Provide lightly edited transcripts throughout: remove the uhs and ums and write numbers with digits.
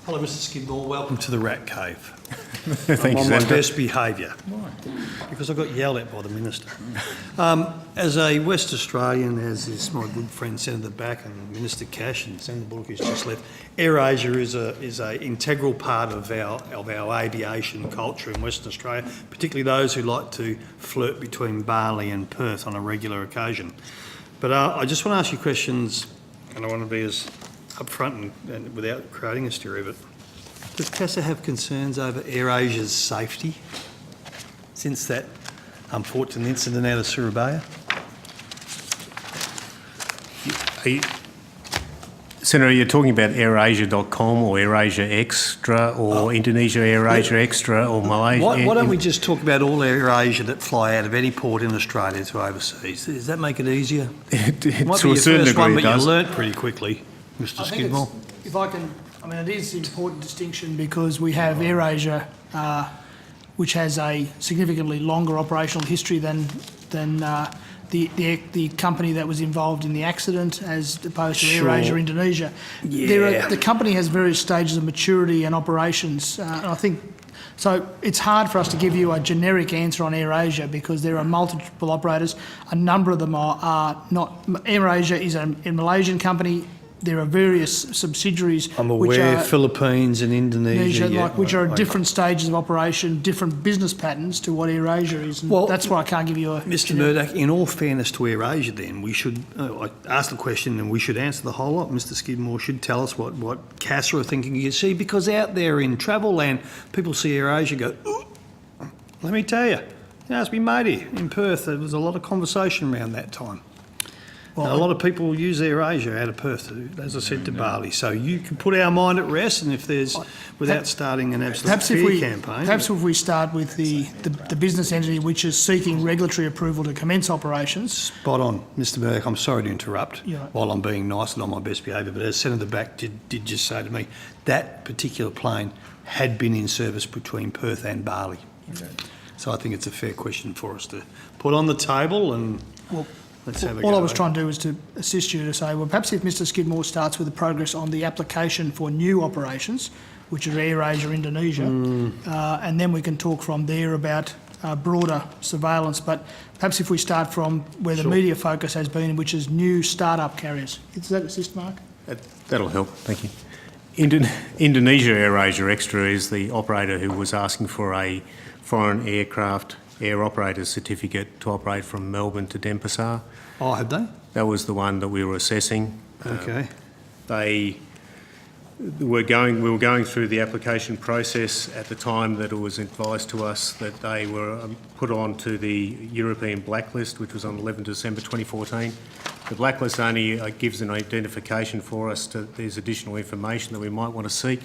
Hello, Mr. Skidmore. Welcome to the Rat Cave. Thank I'm you, on my Senator. best behaviour. Because I got yelled at by the Minister. As a West Australian, as is my good friend Senator Back and Minister Cash and Senator Bullock who's just left, AirAsia is a integral part of our aviation culture in Western Australia, particularly those who like to flirt between Bali and Perth on a regular occasion. But I just want to ask you questions, and I want to be as upfront and without creating a hysteria, but does CASA have concerns over AirAsia's safety since that unfortunate incident out of Surabaya? Senator, are you talking about AirAsia.com or AirAsia Extra or Indonesia AirAsia Extra or Malaysia? Why don't we just talk about all AirAsia that fly out of any port in Australia to overseas? Does that make it easier? It might be your first one, but you learnt pretty quickly, Mr. Skidmore. It is an important distinction because we have AirAsia, which has a significantly longer operational history than the company that was involved in the accident, as opposed to AirAsia Indonesia. Yeah. The company has various stages of maturity and operations, and I think. So it's hard for us to give you a generic answer on AirAsia because there are multiple operators. A number of them are not. AirAsia is a Malaysian company. There are various subsidiaries. I'm aware, Philippines and Indonesia, which are at different stages of operation, different business patterns to what AirAsia is. And that's why I can't give you a... Mr. Mrdak, in all fairness to AirAsia then, we should, I asked the question and we should answer the whole lot. Mr. Skidmore should tell us what CASA are thinking. You see, because out there in travel land, people see AirAsia go, ooh, let me tell you, ask me matey in Perth, there was a lot of conversation around that time. Well, a lot of people use AirAsia out of Perth, as I said, to Bali. So you can put our mind at rest, and if there's, without starting an absolute fear campaign. Perhaps if we start with the business entity which is seeking regulatory approval to commence operations. Spot on. Mr. Mrdak, I'm sorry to interrupt Right. while I'm being nice and on my best behaviour, but as Senator Back did just say to me, that particular plane had been in service between Perth and Bali. Okay. So I think it's a fair question for us to put on the table and... All I was trying to do was to assist you to say, well, perhaps if Mr. Skidmore starts with the progress on the application for new operations, which are AirAsia Indonesia, and then we can talk from there about broader surveillance. But perhaps if we start from where the media focus has been, which is new start-up carriers. Does that assist, Mark? That'll help, thank you. Indonesia AirAsia Extra is the operator who was asking for a foreign aircraft air operator certificate to operate from Melbourne to Denpasar. Oh, have they? That was the one that we were assessing. Okay. We were going through the application process at the time that it was advised to us that they were put onto the European blacklist, which was on 11 December 2014. The blacklist only gives an identification for us to there's additional information that we might want to seek.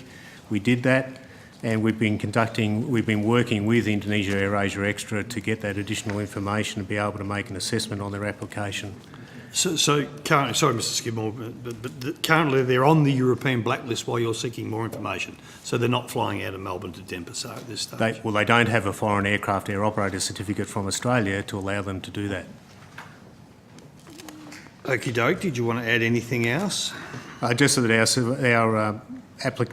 We did that. And we've been working with Indonesia AirAsia Extra to get that additional information and be able to make an assessment on their application. So currently, sorry Mr. Skidmore, but currently they're on the European blacklist while you're seeking more information. So they're not flying out of Melbourne to Denpasar at this stage? They don't have a foreign aircraft air operator certificate from Australia to allow them to do that. Okie doke, did you want to add anything else? Just that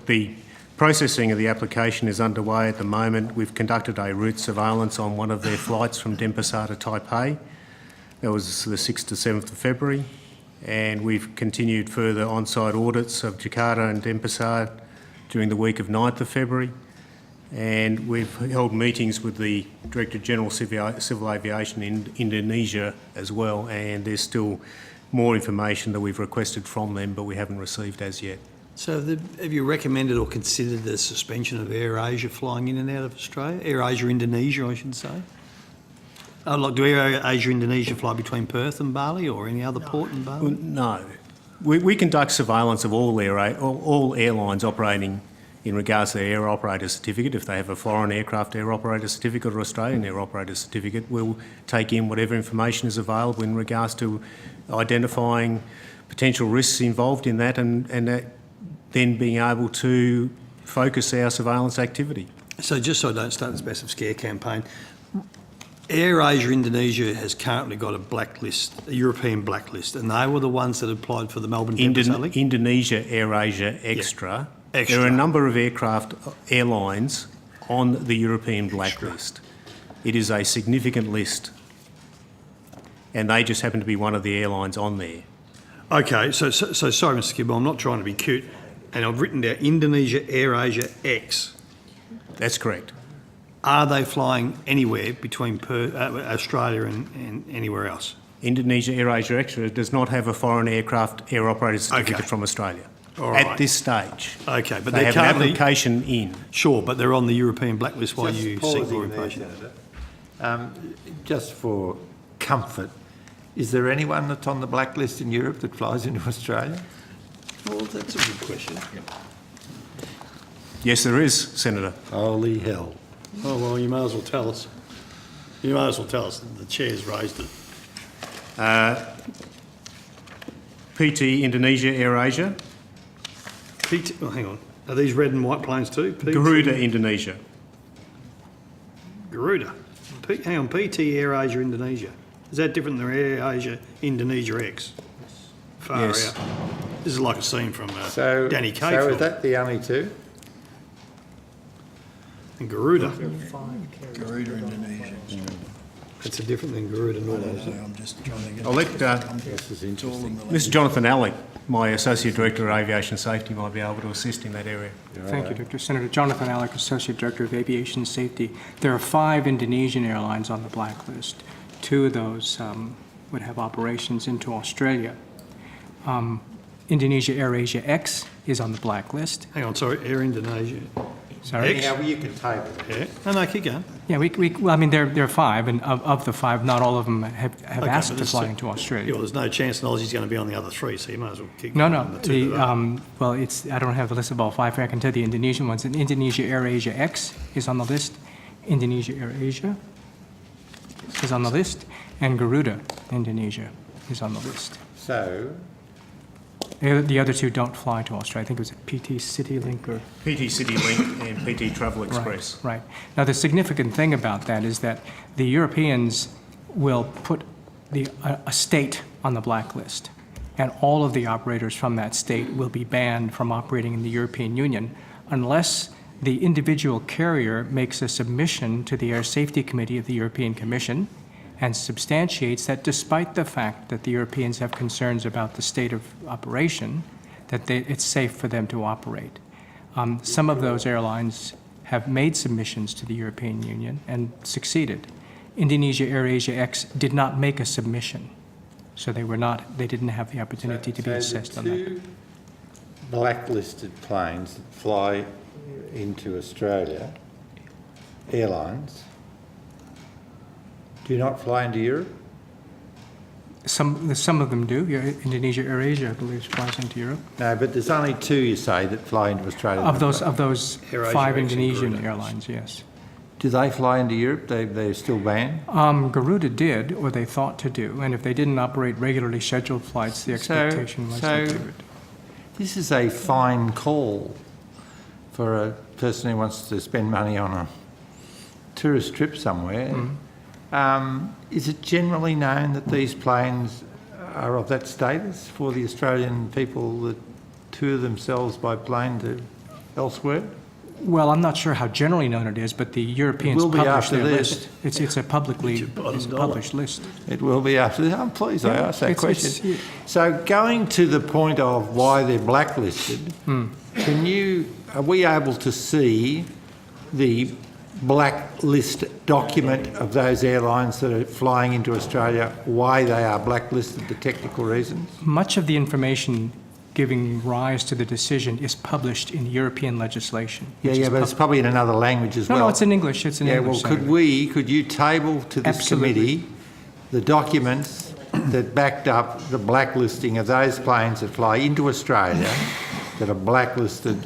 the processing of the application is underway at the moment. We've conducted a route surveillance on one of their flights from Denpasar to Taipei. That was the 6th to 7th of February. And we've continued further on-site audits of Jakarta and Denpasar during the week of 9th of February. And we've held meetings with the Director General Civil Aviation in Indonesia as well. And there's still more information that we've requested from them, but we haven't received as yet. So have you recommended or considered the suspension of AirAsia flying in and out of Australia? AirAsia Indonesia, I should say. Do AirAsia Indonesia fly between Perth and Bali or any other port in Bali? Well, no. We conduct surveillance of all airlines operating in regards to their air operator certificate. If they have a foreign aircraft air operator certificate or Australian air operator certificate, we'll take in whatever information is available in regards to identifying potential risks involved in that and then being able to focus our surveillance activity. So just so I don't start this massive scare campaign, AirAsia Indonesia has currently got a blacklist, a European blacklist, and they were the ones that applied for the Melbourne Denpasar link? Indonesia AirAsia Extra extra. There are a number of airlines on the European blacklist. It is a significant list, and they just happen to be one of the airlines on there. Okay, so sorry, Mr. Skibbo, I'm not trying to be cute, and I've written down Indonesia AirAsia X. That's correct. Are they flying anywhere between Australia and anywhere else? Indonesia AirAsia Extra does not have a foreign aircraft air operator certificate Okay. from Australia All right. at this stage. Okay, but They they're have an currently... application in. Sure, but they're on the European blacklist while Just you pausing seek more there, information. Senator. Just for comfort, is there anyone that's on the blacklist in Europe that flies into Australia? Well, that's a good question. Yes, there is, Senator. Holy hell. Oh, well, you may as well tell us. You may as well tell us. The chair's raised it. PT Indonesia AirAsia, Oh, hang on. Are these red and white planes too? Garuda Indonesia. Garuda. Hang on, PT AirAsia Indonesia. Is that different than AirAsia Indonesia X? Far Yes. out. This is like a scene from So, Danny Kaye so film. is that the only two? And Garuda. Garuda Indonesia. That's a different than Garuda normal. I'm just trying to get. I'll let This is It's all interesting. in the Mr Jonathan Alec, my Associate Director of Aviation Safety, might be able to assist in that area. Thank you, Dr. Senator. Jonathan Alec, Associate Director of Aviation Safety. There are 5 Indonesian airlines on the blacklist. 2 of those would have operations into Australia. Indonesia AirAsia X is on the blacklist. Hang on, sorry, Air Indonesia. Sorry? X? Anyhow, you can table it. Yeah. No, keep going. Yeah, well, I mean, there are 5, and of the 5, not all of them have Okay, asked but to this- fly into Yeah, Australia. well, there's no chance in Aussie's going to be on the other 3, so you might as well keep No, going no. on the 2 that are. Well, I don't have the list of all 5 here. I can tell the Indonesian ones. And Indonesia AirAsia X is on the list. Indonesia AirAsia is on the list. And Garuda Indonesia is on the list. So, The other 2 don't fly to Australia. I think it was PT CityLink or... PT CityLink and PT Travel Express. Right. Now, the significant thing about that is that the Europeans will put a state on the blacklist, and all of the operators from that state will be banned from operating in the European Union unless the individual carrier makes a submission to the Air Safety Committee of the European Commission and substantiates that despite the fact that the Europeans have concerns about the state of operation, that it's safe for them to operate. Some of those airlines have made submissions to the European Union and succeeded. Indonesia AirAsia X did not make a submission, so they didn't have the opportunity to be assessed on that. the 2 blacklisted planes that fly into Australia, airlines, do not fly into Europe? Some of them do. Yeah, Indonesia AirAsia, I believe, flies into Europe. No, but there's only 2, you say, that fly into Australia. Of those AirAsia 5 X and Indonesian Garuda. airlines, yes. Do they fly into Europe? They're still banned? Garuda did, or they thought to do, and if they didn't operate regularly scheduled flights, the expectation was that they would. This is a fine call for a person who wants to spend money on a tourist trip somewhere. Is it generally known that these planes are of that status for the Australian people that tour themselves by plane to elsewhere? Well, I'm not sure how generally known it is, but the Europeans will be publish after their this. list. It's a published list. It will be after. I'm pleased I asked that It's- question. So going to the point of why they're blacklisted, are we able to see the blacklist document of those airlines that are flying into Australia, why they are blacklisted, the technical reasons? Much of the information giving rise to the decision is published in European legislation. which is But it's probably in another language as No, well. no, it's in English. It's in English. Well, could you table to this Absolutely. committee the documents that backed up the blacklisting of those planes that fly into Australia that are blacklisted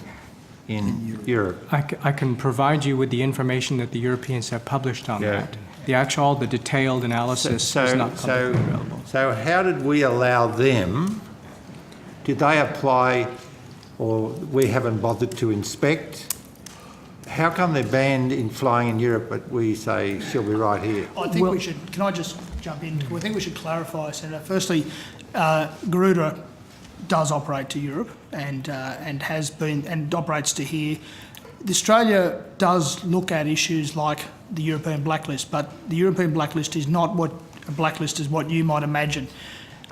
in Europe? I can provide you with the information that the Europeans have published on Yeah. that. All the detailed analysis is not publicly available. So how did we allow them? Did they apply, or we haven't bothered to inspect? How come they're banned in flying in Europe, but we say she'll be right here? I think we should, can I just jump in? I think we should clarify, Senator. Firstly, Garuda does operate to Europe and has been and operates to here. Australia does look at issues like the European blacklist, but the European blacklist is not what a blacklist is what you might imagine.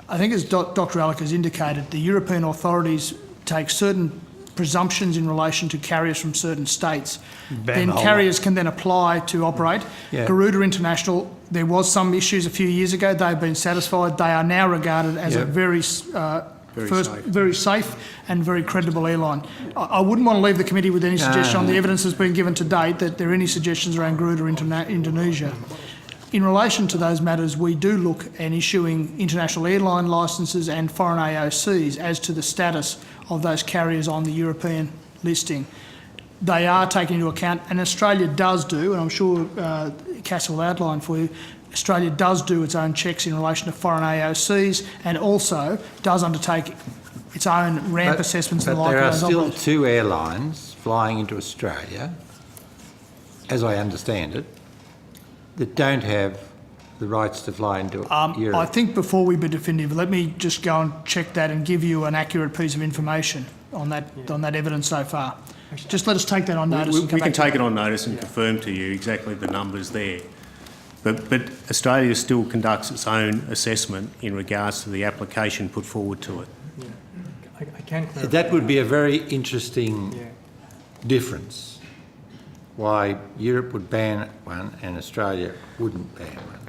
I think, as Dr. Alec has indicated, the European authorities take certain presumptions in relation to carriers from certain states. Then carriers can then apply to operate. Yeah. Garuda International, there was some issues a few years ago. They've been satisfied. They are now regarded as a very safe and very credible airline. I wouldn't want to leave the committee with any suggestion on the evidence that's been given to date that there are any suggestions around Garuda Indonesia. In relation to those matters, we do look at issuing international airline licences and foreign AOCs as to the status of those carriers on the European listing. They are taken into account, and Australia does do, and I'm sure CASA will outline for you, Australia does do its own checks in relation to foreign AOCs and also does undertake its own ramp assessments and the like. But there are still two airlines flying into Australia, as I understand it, that don't have the rights to fly into Europe. I think before we be definitive, let me just go and check that and give you an accurate piece of information on that evidence so far. Just let us take that on notice. We can take it on notice and confirm to you exactly the numbers there. But Australia still conducts its own assessment in regards to the application put forward to it. I can clarify. That would be a very interesting difference. Why Europe would ban one and Australia wouldn't ban one.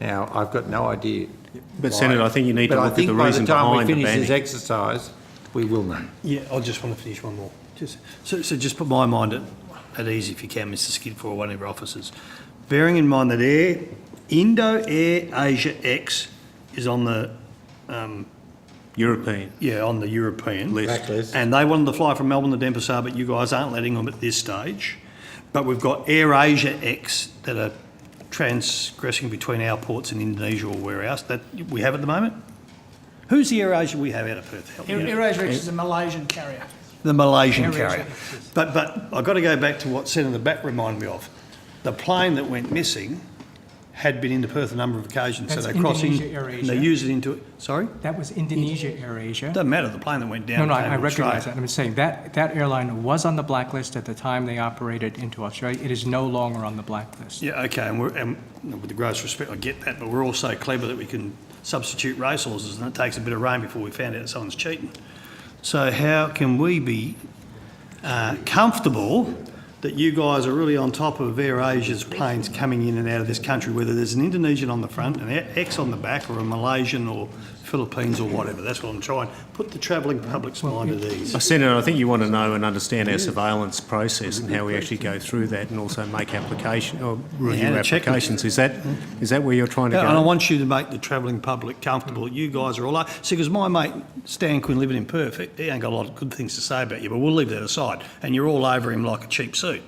Now, I've got no idea. But Senator, I think you need to look at the reason behind the banning. But I think by the time we finish this exercise, we will know. Yeah, I just want to finish one more. So just put my mind at ease if you can, Mr. Skidford, or one of your officers. Bearing in mind that Indo Air Asia X is on the European. Yeah, on the European list. And they wanted to fly from Melbourne to Denpasar, but you guys aren't letting them at this stage. But we've got Air Asia X that are transgressing between our ports in Indonesia or where else that we have at the moment. Who's the Air Asia we have out of Perth? Air Asia X is a Malaysian carrier. The Malaysian Air carrier. Asia. But I've got to go back to what Senator Batt reminded me of. The plane that went missing had been into Perth a number of occasions, That's so they cross in Indonesia Air and they Asia. use it into it. Sorry? That was Indonesia Air Asia. Doesn't matter, the plane that went down. No, came I from recognise Australia. that. I'm saying that airline was on the blacklist at the time they operated into Australia. It is no longer on the blacklist. Yeah, okay, and with the greatest respect, I get that, but we're all so clever that we can substitute racehorses, and it takes a bit of rain before we found out someone's cheating. So how can we be comfortable that you guys are really on top of Air Asia's planes coming in and out of this country, whether there's an Indonesian on the front, an X on the back, or a Malaysian or Philippines or whatever? That's what I'm trying. Put the travelling public's mind at ease. Senator, I think you want to know and understand our surveillance process and how we actually go through that and also make application or review applications. Is that where you're trying to go? And I want you to make the travelling public comfortable. You guys are all over. See, because my mate Stan Quinn living in Perth, he ain't got a lot of good things to say about you, but we'll leave that aside. And you're all over him like a cheap suit.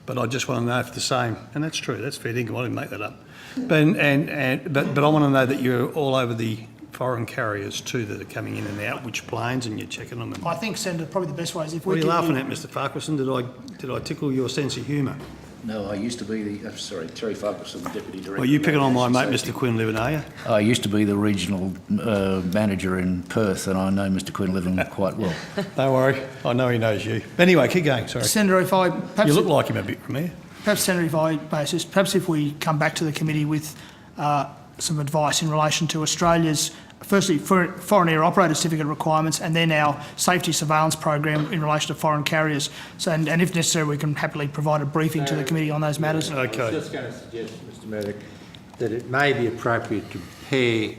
But I just want to know if the same, and that's true, that's fair dinkum, I didn't make that up. But I want to know that you're all over the foreign carriers too that are coming in and out, which planes, and you're checking them. And I think, Senator, probably the best way is if what we are you give laughing at, Mr. Farquharson? Did I tickle your sense of humour? No, I used to be Terry Farquharson, the Deputy Director. Well, you picking on my mate, Safety. Mr. Quinn living, are you? I used to be the regional manager in Perth, and I know Mr. Quinn living quite well. Don't worry, I know he knows you. Anyway, keep going, sorry. Senator, if I perhaps You look like him a bit from here. Perhaps, Senator, if I may assist, perhaps if we come back to the committee with some advice in relation to Australia's, firstly, foreign air operator certificate requirements, and then our safety surveillance program in relation to foreign carriers. So, and if necessary, we can happily provide a briefing to the committee on those matters. Okay. I was just going to suggest, Mr. Mrdak, that it may be appropriate to pair